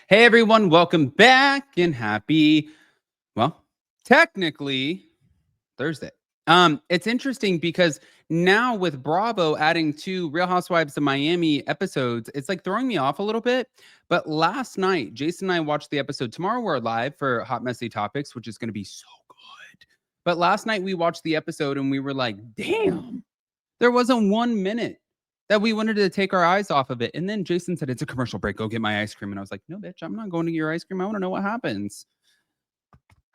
Hey everyone, welcome back and happy, well, technically Thursday. It's interesting because now with Bravo adding 2 Real Housewives of Miami episodes, it's like throwing me off a little bit. But last night, Jason and I watched the episode. Tomorrow we're live for Hot Messy Topics, which is going to be so good. But last night we watched the episode and we were like, damn, there wasn't 1 minute that we wanted to take our eyes off of it. And then Jason said, it's a commercial break. Go get my ice cream. And I was like, no, bitch, I'm not going to get your ice cream. I want to know what happens.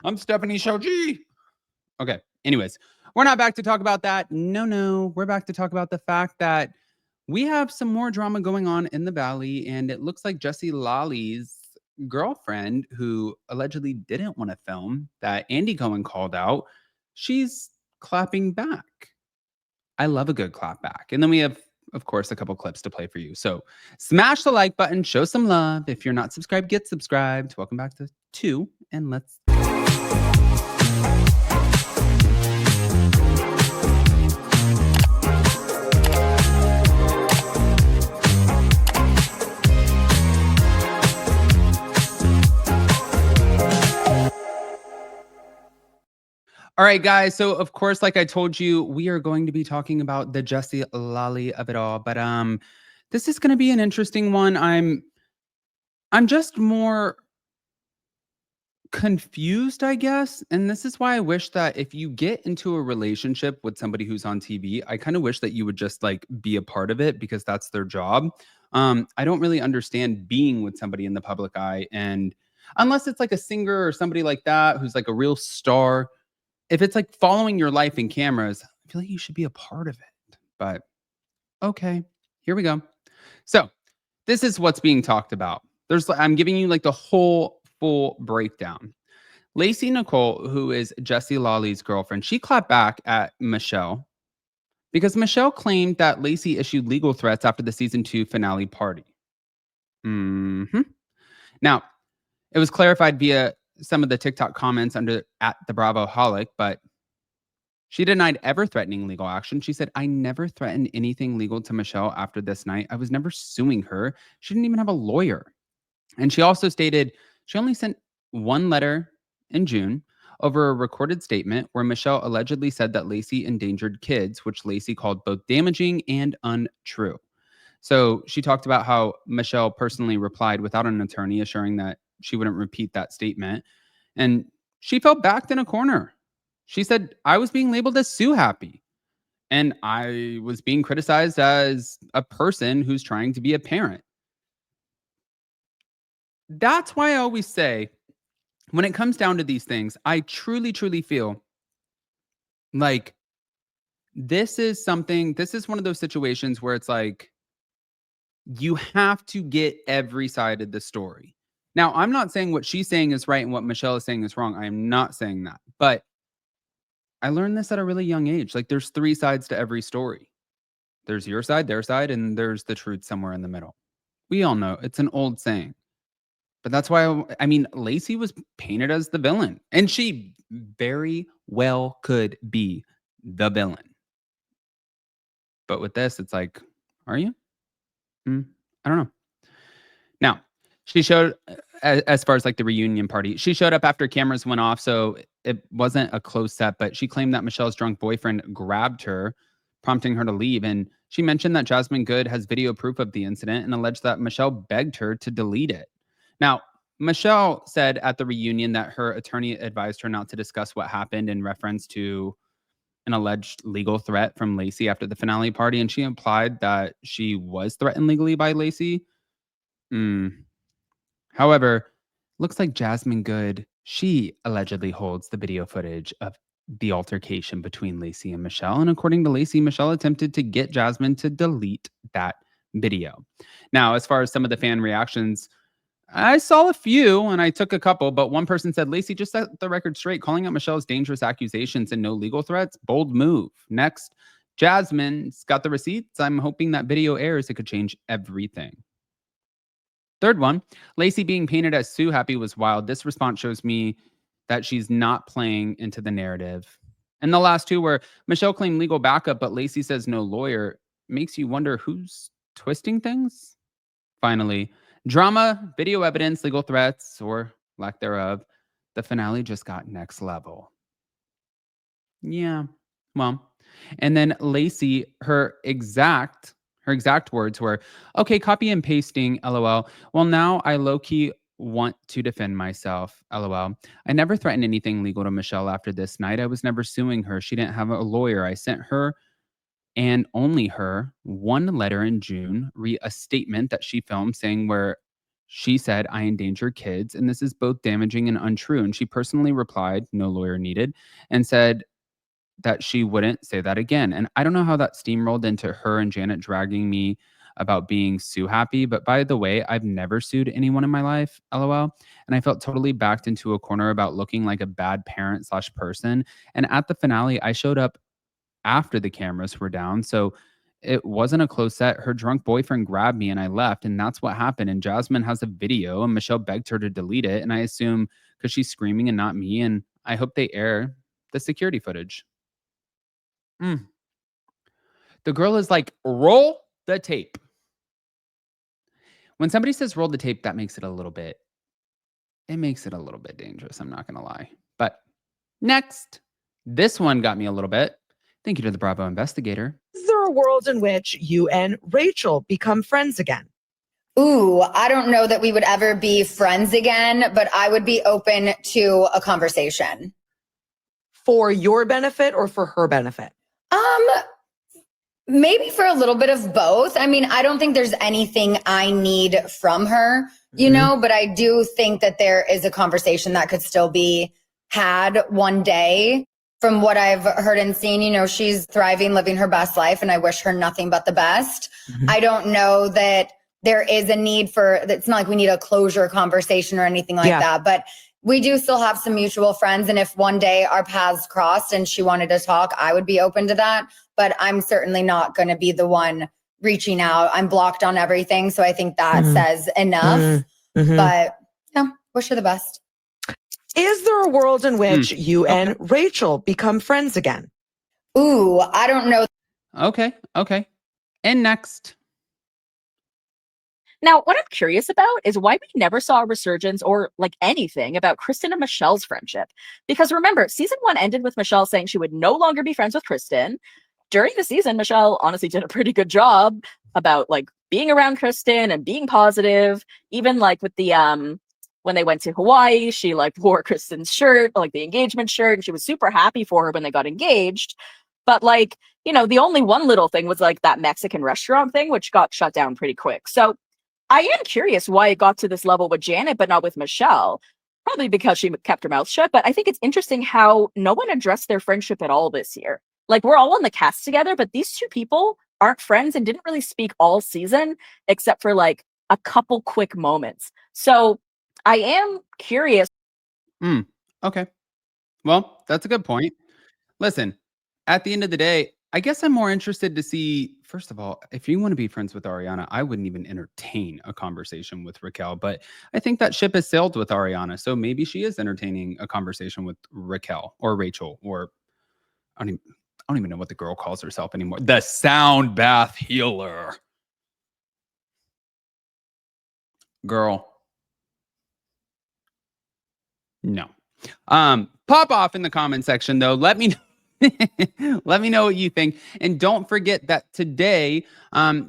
I'm Stephanie Shoji. Okay. Anyways, we're not back to talk about that. No. We're back to talk about the fact that we have some more drama going on in the Valley. And it looks like Lally's girlfriend, who allegedly didn't want to film, that Andy Cohen called out, she's clapping back. I love a good clapback. And then we have, of course, a couple clips to play for you. So smash the like button, show some love. If you're not subscribed, get subscribed. Welcome back to 2, and let's... All right, guys. So, of course, like I told you, we are going to be talking about the Lally of it all. But this is going to be an interesting one. I'm just more confused, I guess. And this is why I wish that if you get into a relationship with somebody who's on TV, I kind of wish that you would just like be a part of it because that's their job. I don't really understand being with somebody in the public eye, and unless it's like a singer or somebody like that who's like a real star. If it's like following your life in cameras, I feel like you should be a part of it. But okay, here we go. So this is what's being talked about. I'm giving you like the whole full breakdown. Lacy Nicole, who is Lally's girlfriend, she clapped back at Michelle because Michelle claimed that Lacy issued legal threats after the season 2 finale party. Now, it was clarified via some of the TikTok comments under at the Bravo Holic, but she denied ever threatening legal action. She said, I never threatened anything legal to Michelle after this night. I was never suing her. She didn't even have a lawyer. And she also stated she only sent one letter in June over a recorded statement where Michelle allegedly said that Lacy endangered kids, which Lacy called both damaging and untrue. So she talked about how Michelle personally replied without an attorney, assuring that she wouldn't repeat that statement. And she felt backed in a corner. She said, I was being labeled as Sue Happy. And I was being criticized as a person who's trying to be a parent. That's why I always say, when it comes down to these things, I truly, truly feel like this is one of those situations where it's like, you have to get every side of the story. Now, I'm not saying what she's saying is right and what Michelle is saying is wrong. I am not saying that. But I learned this at a really young age. Like, there's 3 sides to every story. There's your side, their side, and there's the truth somewhere in the middle. We all know it's an old saying. But that's why, I mean, Lacy was painted as the villain, and she very well could be the villain. But with this, it's like, are you? I don't know. Now, she showed, as far as like the reunion party, she showed up after cameras went off, so it wasn't a close set, but she claimed that Michelle's drunk boyfriend grabbed her, prompting her to leave. And she mentioned that Jasmine Goode has video proof of the incident and alleged that Michelle begged her to delete it. Now, Michelle said at the reunion that her attorney advised her not to discuss what happened in reference to an alleged legal threat from Lacy after the finale party, and she implied that she was threatened legally by Lacy. However, looks like Jasmine Goode, she allegedly holds the video footage of the altercation between Lacy and Michelle. And according to Lacy, Michelle attempted to get Jasmine to delete that video. Now, as far as some of the fan reactions, I saw a few and I took a couple, but one person said, Lacy, just set the record straight. Calling out Michelle's dangerous accusations and no legal threats. Bold move. Next, Jasmine's got the receipts. I'm hoping that video airs. It could change everything. Third one, Lacy being painted as Sue Happy was wild. This response shows me that she's not playing into the narrative. And the last 2 were Michelle claimed legal backup, but Lacy says no lawyer. Makes you wonder who's twisting things. Finally, Drama, video evidence, legal threats, or lack thereof. The finale just got next level. Yeah. Well, and then Lacy, her exact words were, "Okay, copy and pasting, LOL. Well, now I low key want to defend myself, LOL. I never threatened anything legal to Michelle after this night. I was never suing her. She didn't have a lawyer. I sent her and only her one letter in June, a statement that she filmed saying where she said, I endanger kids, and this is both damaging and untrue. And she personally replied, no lawyer needed, and said that she wouldn't say that again. And I don't know how that steamrolled into her and Janet dragging me about being sue happy. But by the way, I've never sued anyone in my life, LOL. And I felt totally backed into a corner about looking like a bad parent slash person. And at the finale, I showed up after the cameras were down. So it wasn't a close set. Her drunk boyfriend grabbed me and I left. And that's what happened. And Jasmine has a video and Michelle begged her to delete it. And I assume because she's screaming and not me. And I hope they air the security footage. Mm. The girl is like, roll the tape. When somebody says roll the tape, that makes it a little bit dangerous. I'm not going to lie. But next, this one got me a little bit. Thank you to the Bravo investigator. Is there a world in which you and Rachel become friends again? Ooh, I don't know that we would ever be friends again, but I would be open to a conversation. For your benefit or for her benefit? Maybe for a little bit of both. I mean, I don't think there's anything I need from her, you know, but I do think that there is a conversation that could still be had one day. From what I've heard and seen, you know, she's thriving, living her best life, and I wish her nothing but the best. I don't know that there is a need for, it's not like we need a closure conversation or anything like that, but we do still have some mutual friends. And if one day our paths crossed and she wanted to talk, I would be open to that. But I'm certainly not going to be the one reaching out. I'm blocked on everything. So I think that says enough. But yeah, wish her the best. Is there a world in which you and Rachel become friends again? Ooh, I don't know. Okay. And next. Now, what I'm curious about is why we never saw a resurgence or like anything about Kristen and Michelle's friendship. Because remember, season 1 ended with Michelle saying she would no longer be friends with Kristen. During the season, Michelle honestly did a pretty good job about like being around Kristen and being positive. Even like with the when they went to Hawaii, she like wore Kristen's shirt, like the engagement shirt, and she was super happy for her when they got engaged. But like, you know, the only one little thing was like that Mexican restaurant thing, which got shut down pretty quick. So I am curious why it got to this level with Janet, but not with Michelle. Probably because she kept her mouth shut. But I think it's interesting how no one addressed their friendship at all this year. Like, we're all on the cast together, but these two people aren't friends and didn't really speak all season, except for like a couple quick moments. So I am curious. Okay. Well, that's a good point. Listen, at the end of the day, I guess I'm more interested to see, first of all, if you want to be friends with Ariana, I wouldn't even entertain a conversation with Raquel, but I think that ship has sailed with Ariana. So maybe she is entertaining a conversation with Raquel or Rachel, or I don't even know what the girl calls herself anymore. The sound bath healer. Girl. No. Pop off in the comment section though. Let me know. Let me know what you think. And don't forget that today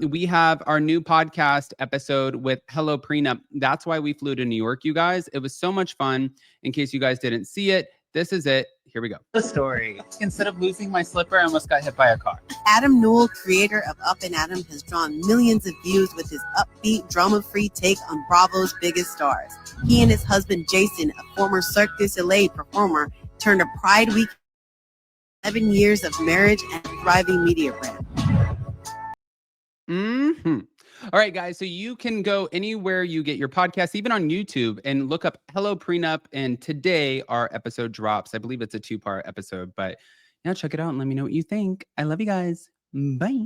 we have our new podcast episode with Hello Prenup. That's why we flew to New York, you guys. It was so much fun. In case you guys didn't see it, this is it. Here we go. The story. Instead of losing my slipper, I almost got hit by a car. Adam Newell, creator of Up and Adam, has drawn millions of views with his upbeat, drama-free take on Bravo's biggest stars. He and his husband, Jason, a former Cirque du Soleil performer, turned a Pride Week 11 years of marriage and thriving media brand. All right, guys. So you can go anywhere you get your podcast, even on YouTube, and look up Hello Prenup. And today our episode drops. I believe it's a 2-part episode, but yeah, check it out and let me know what you think. I love you guys. Bye.